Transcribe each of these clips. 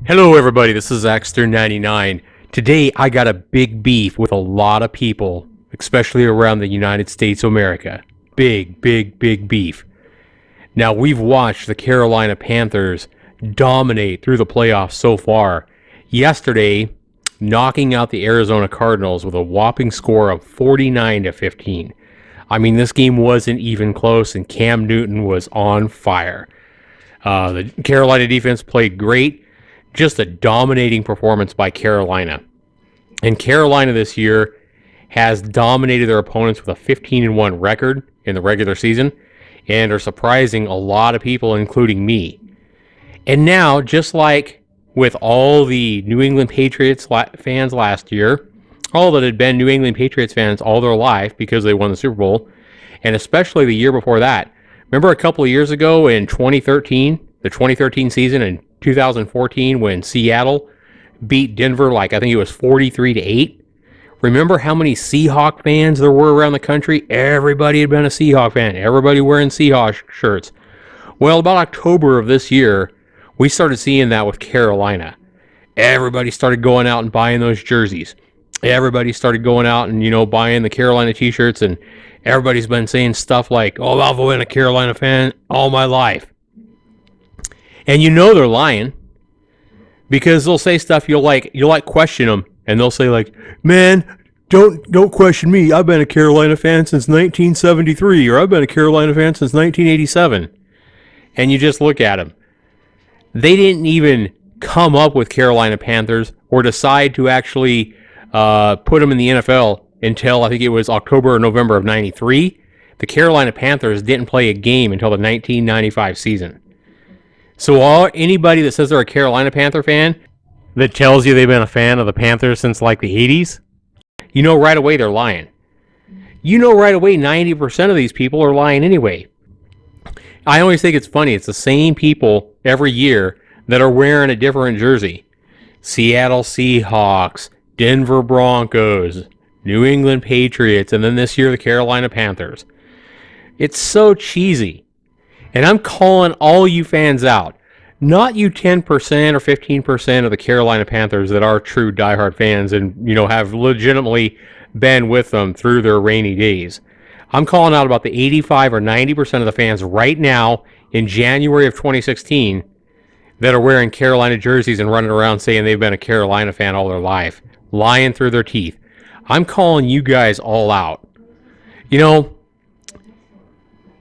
Hello, everybody. This is Axter99. Today, I got a big beef with a lot of people, especially around the United States of America. Big beef. Now, we've watched the Carolina Panthers dominate through the playoffs so far. Yesterday, knocking out the Arizona Cardinals with a whopping score of 49-15. I mean, this game wasn't even close, and Cam Newton was on fire. The Carolina defense played great. Just a dominating performance by Carolina. And Carolina this year has dominated their opponents with a 15-1 record in the regular season and are surprising a lot of people, including me. And now, just like with all the New England Patriots fans last year, all that had been New England Patriots fans all their life because they won the Super Bowl, and especially the year before that. Remember a couple of years ago in 2013, the 2013 season, and 2014 when Seattle beat Denver I think it was 43-8. Remember how many Seahawk fans there were around the country? Everybody had been a Seahawk fan. Everybody wearing Seahawk shirts. Well, about October of this year, we started seeing that with Carolina. Everybody started going out and buying those jerseys. Everybody started going out and, buying the Carolina t-shirts, and everybody's been saying stuff like, "Oh, I've been a Carolina fan all my life." And they're lying, because they'll say stuff you'll question them, and they'll say "Man, don't question me. I've been a Carolina fan since 1973, or I've been a Carolina fan since 1987." And you just look at them. They didn't even come up with Carolina Panthers or decide to actually put them in the NFL until I think it was October or November of '93. The Carolina Panthers didn't play a game until the 1995 season. So anybody that says they're a Carolina Panther fan that tells you they've been a fan of the Panthers since the 80s, right away they're lying. Right away 90% of these people are lying anyway. I always think it's funny. It's the same people every year that are wearing a different jersey. Seattle Seahawks, Denver Broncos, New England Patriots, and then this year the Carolina Panthers. It's so cheesy. And I'm calling all you fans out. Not you 10% or 15% of the Carolina Panthers that are true diehard fans and, have legitimately been with them through their rainy days. I'm calling out about the 85 or 90% of the fans right now in January of 2016 that are wearing Carolina jerseys and running around saying they've been a Carolina fan all their life, lying through their teeth. I'm calling you guys all out.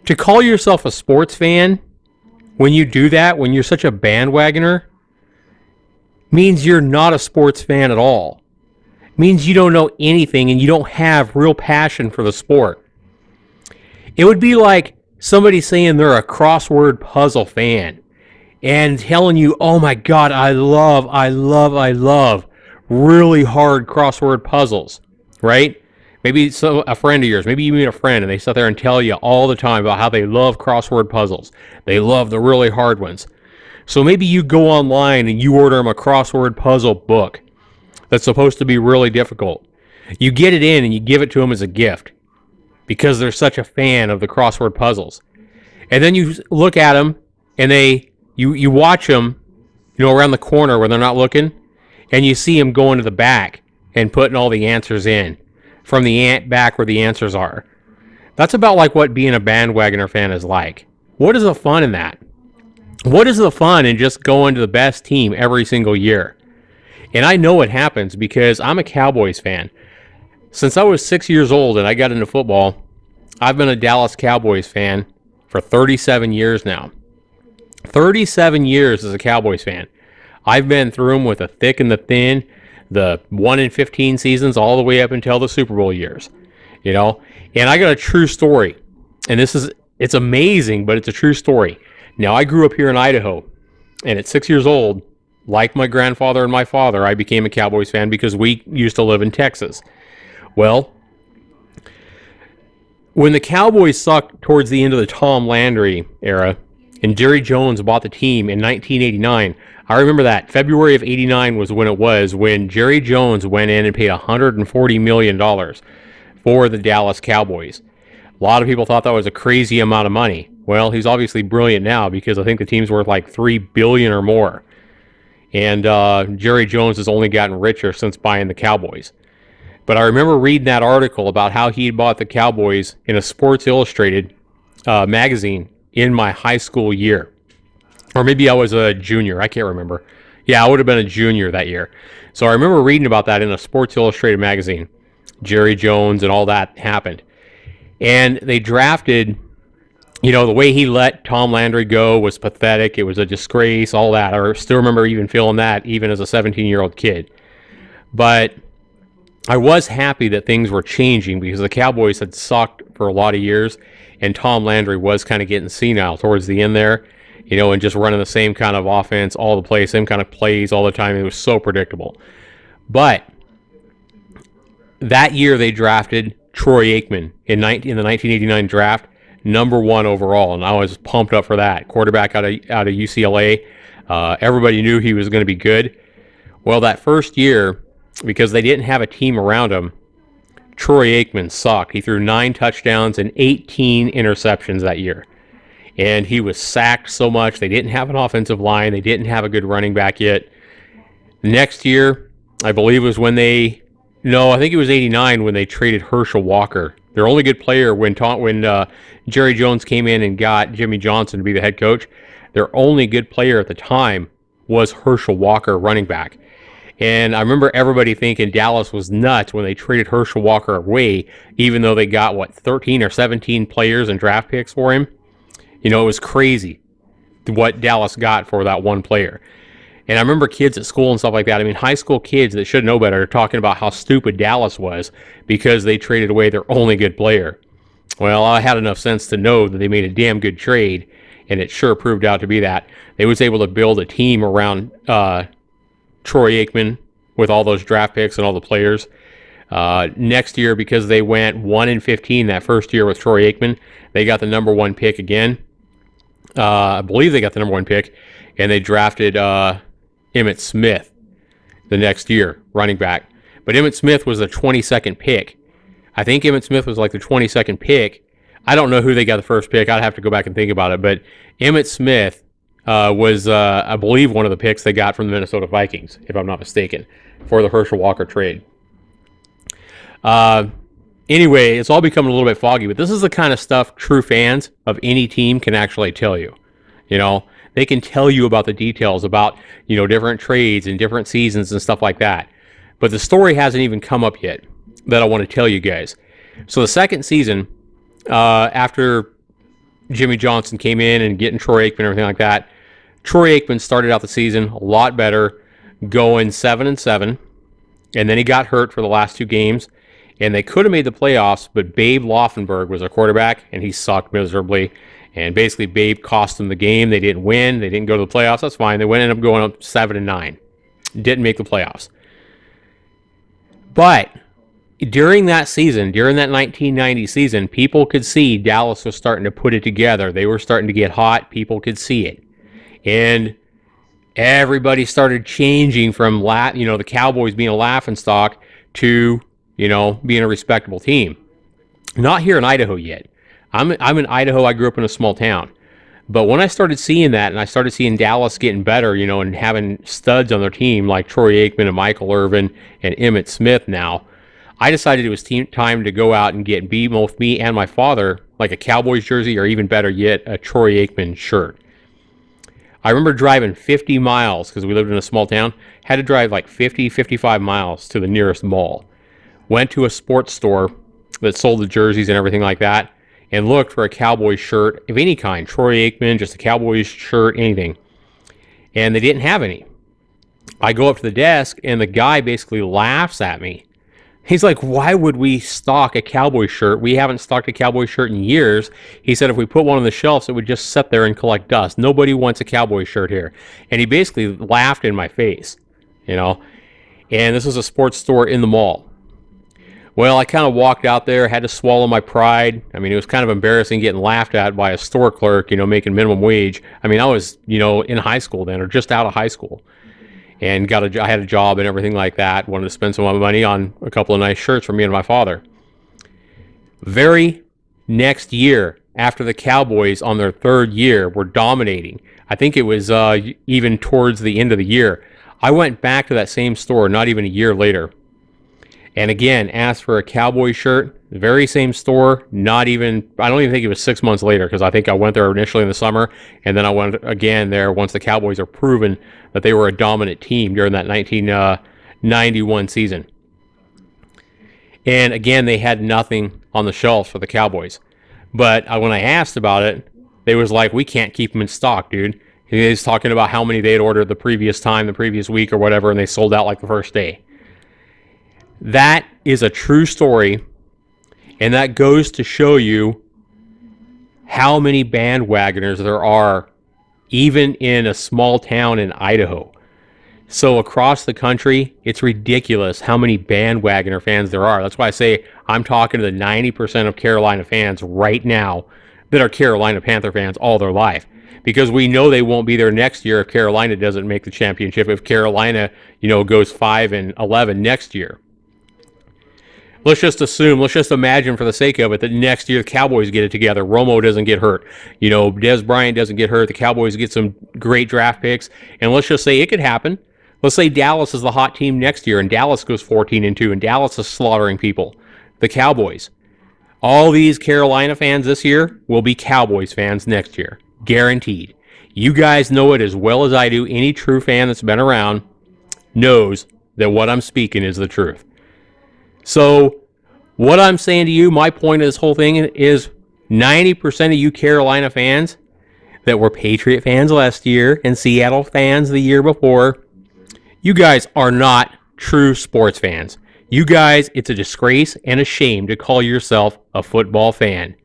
To call yourself a sports fan, when you do that, when you're such a bandwagoner, means you're not a sports fan at all. Means you don't know anything and you don't have real passion for the sport. It would be like somebody saying they're a crossword puzzle fan and telling you, "Oh my God, I love really hard crossword puzzles," right? Maybe a friend of yours, maybe you meet a friend and they sit there and tell you all the time about how they love crossword puzzles. They love the really hard ones. So maybe you go online and you order them a crossword puzzle book that's supposed to be really difficult. You get it in and you give it to them as a gift because they're such a fan of the crossword puzzles. And then you look at them and you watch them, around the corner where they're not looking, and you see them going to the back and putting all the answers in from the back where the answers are. That's about like what being a bandwagoner fan is like. What is the fun in that? What is the fun in just going to the best team every single year? And I know it happens because I'm a Cowboys fan. Since I was 6 years old and I got into football, I've been a Dallas Cowboys fan for 37 years now. 37 years as a Cowboys fan. I've been through them with the thick and the thin, the 1-15 seasons all the way up until the Super Bowl years, and I got a true story, and it's amazing, but it's a true story. Now, I grew up here in Idaho, and at 6 years old, like my grandfather and my father, I became a Cowboys fan because we used to live in Texas. Well, when the Cowboys sucked towards the end of the Tom Landry era, and Jerry Jones bought the team in 1989, I remember that. February of 89 was when Jerry Jones went in and paid $140 million for the Dallas Cowboys. A lot of people thought that was a crazy amount of money. Well, he's obviously brilliant now because I think the team's worth like $3 billion or more. And Jerry Jones has only gotten richer since buying the Cowboys. But I remember reading that article about how he bought the Cowboys in a Sports Illustrated magazine in my high school year. Or maybe I was a junior. I can't remember. Yeah, I would have been a junior that year. So I remember reading about that in a Sports Illustrated magazine. Jerry Jones and all that happened. And they drafted, the way he let Tom Landry go was pathetic. It was a disgrace, all that. I still remember even feeling that, even as a 17-year-old kid. But I was happy that things were changing because the Cowboys had sucked for a lot of years, and Tom Landry was kind of getting senile towards the end there, and just running the same kind of offense all the plays, same kind of plays all the time. It was so predictable. But that year they drafted Troy Aikman in the 1989 draft, number 1 overall, and I was pumped up for that. Quarterback out of UCLA. Everybody knew he was going to be good. Well, that first year, because they didn't have a team around him, Troy Aikman sucked. He threw 9 touchdowns and 18 interceptions that year. And he was sacked so much. They didn't have an offensive line. They didn't have a good running back yet. Next year, I believe was when I think it was 89 when they traded Herschel Walker. Their only good player when Jerry Jones came in and got Jimmy Johnson to be the head coach, their only good player at the time was Herschel Walker, running back. And I remember everybody thinking Dallas was nuts when they traded Herschel Walker away, even though they got, 13 or 17 players and draft picks for him. It was crazy what Dallas got for that one player. And I remember kids at school and stuff like that. I mean, high school kids that should know better are talking about how stupid Dallas was because they traded away their only good player. Well, I had enough sense to know that they made a damn good trade, and it sure proved out to be that. They was able to build a team around Troy Aikman with all those draft picks and all the players. Next year, because they went 1-15 that first year with Troy Aikman, they got the number 1 pick again. I believe they got the number 1 pick, and they drafted Emmitt Smith the next year, running back. But Emmitt Smith was the 22nd pick. I think Emmitt Smith was like the 22nd pick. I don't know who they got the first pick. I'd have to go back and think about it. But Emmitt Smith was, I believe, one of the picks they got from the Minnesota Vikings, if I'm not mistaken, for the Herschel Walker trade. Anyway, it's all becoming a little bit foggy, but this is the kind of stuff true fans of any team can actually tell you. They can tell you about the details about, different trades and different seasons and stuff like that. But the story hasn't even come up yet that I want to tell you guys. So the second season, after Jimmy Johnson came in and getting Troy Aikman and everything like that, Troy Aikman started out the season a lot better, going 7-7, and then he got hurt for the last 2 games. And they could have made the playoffs, but Babe Laufenberg was their quarterback, and he sucked miserably. And basically, Babe cost them the game. They didn't win. They didn't go to the playoffs. That's fine. They ended up going up 7-9. Didn't make the playoffs. But during that season, during that 1990 season, people could see Dallas was starting to put it together. They were starting to get hot. People could see it. And everybody started changing from the Cowboys being a laughingstock to being a respectable team. Not here in Idaho yet. I'm in Idaho. I grew up in a small town. But when I started seeing that, and I started seeing Dallas getting better, and having studs on their team like Troy Aikman and Michael Irvin and Emmitt Smith now, I decided it was time to go out and get both me and my father like a Cowboys jersey, or even better yet, a Troy Aikman shirt. I remember driving 50 miles, because we lived in a small town, had to drive like 55 miles to the nearest mall. Went to a sports store that sold the jerseys and everything like that, and looked for a Cowboys shirt of any kind. Troy Aikman, just a Cowboys shirt, anything. And they didn't have any. I go up to the desk, and the guy basically laughs at me. He's like, "Why would we stock a Cowboys shirt? We haven't stocked a Cowboys shirt in years." He said if we put one on the shelves, it would just sit there and collect dust. Nobody wants a Cowboys shirt here. And he basically laughed in my face, And this was a sports store in the mall. Well, I kind of walked out there, had to swallow my pride. I mean, it was kind of embarrassing getting laughed at by a store clerk, making minimum wage. I mean, I was, in high school then, or just out of high school, and I had a job and everything like that. Wanted to spend some money on a couple of nice shirts for me and my father. Very next year, after the Cowboys on their 3rd year were dominating, I think it was even towards the end of the year, I went back to that same store not even a year later, and again asked for a Cowboys shirt. The very same store, not even, I don't even think it was 6 months later, because I think I went there initially in the summer, and then I went again there once the Cowboys are proven that they were a dominant team during that 1991 season. And again, they had nothing on the shelves for the Cowboys. But when I asked about it, they was like, we can't keep them in stock, dude. He was talking about how many they had ordered the previous week or whatever, and they sold out like the first day. That is a true story, and that goes to show you how many bandwagoners there are, even in a small town in Idaho. So across the country, it's ridiculous how many bandwagoner fans there are. That's why I say I'm talking to the 90% of Carolina fans right now that are Carolina Panther fans all their life. Because we know they won't be there next year if Carolina doesn't make the championship, if Carolina, goes 5-11 next year. Let's just imagine for the sake of it that next year the Cowboys get it together. Romo doesn't get hurt. Dez Bryant doesn't get hurt. The Cowboys get some great draft picks. And let's just say it could happen. Let's say Dallas is the hot team next year and Dallas goes 14-2 and Dallas is slaughtering people. The Cowboys. All these Carolina fans this year will be Cowboys fans next year. Guaranteed. You guys know it as well as I do. Any true fan that's been around knows that what I'm speaking is the truth. So, what I'm saying to you, my point of this whole thing is 90% of you Carolina fans that were Patriot fans last year and Seattle fans the year before, you guys are not true sports fans. You guys, it's a disgrace and a shame to call yourself a football fan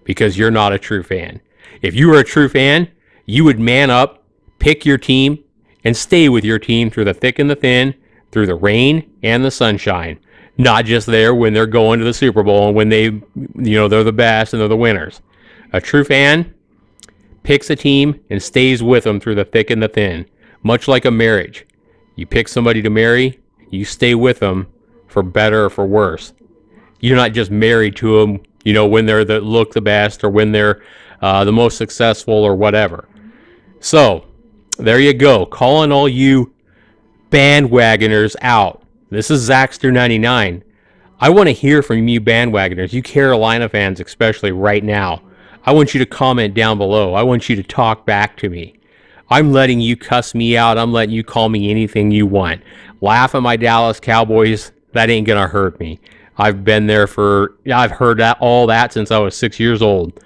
because you're not a true fan. If you were a true fan, you would man up, pick your team, and stay with your team through the thick and the thin, through the rain and the sunshine. Not just there when they're going to the Super Bowl and when they're the best and they're the winners. A true fan picks a team and stays with them through the thick and the thin. Much like a marriage. You pick somebody to marry, you stay with them for better or for worse. You're not just married to them, when they're look the best or when they're the most successful or whatever. So, there you go. Calling all you bandwagoners out. This is Zaxter99. I want to hear from you bandwagoners, you Carolina fans especially right now. I want you to comment down below. I want you to talk back to me. I'm letting you cuss me out. I'm letting you call me anything you want. Laugh at my Dallas Cowboys. That ain't going to hurt me. I've been there I've heard all that since I was 6 years old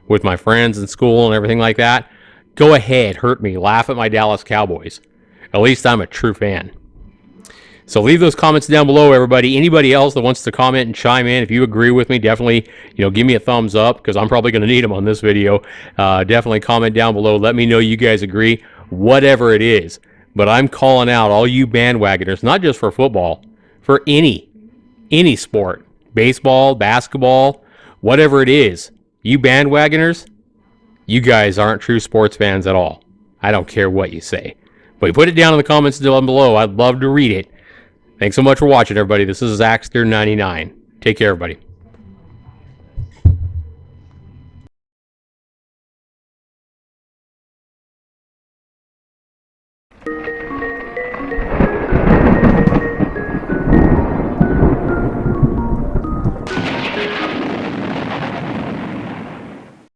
with my friends in school and everything like that. Go ahead, hurt me. Laugh at my Dallas Cowboys. At least I'm a true fan. So leave those comments down below, everybody. Anybody else that wants to comment and chime in, if you agree with me, definitely, give me a thumbs up because I'm probably going to need them on this video. Definitely comment down below. Let me know you guys agree, whatever it is. But I'm calling out all you bandwagoners, not just for football, for any sport, baseball, basketball, whatever it is. You bandwagoners, you guys aren't true sports fans at all. I don't care what you say. But put it down in the comments down below. I'd love to read it. Thanks so much for watching, everybody. This is Zaxter99. Take care, everybody.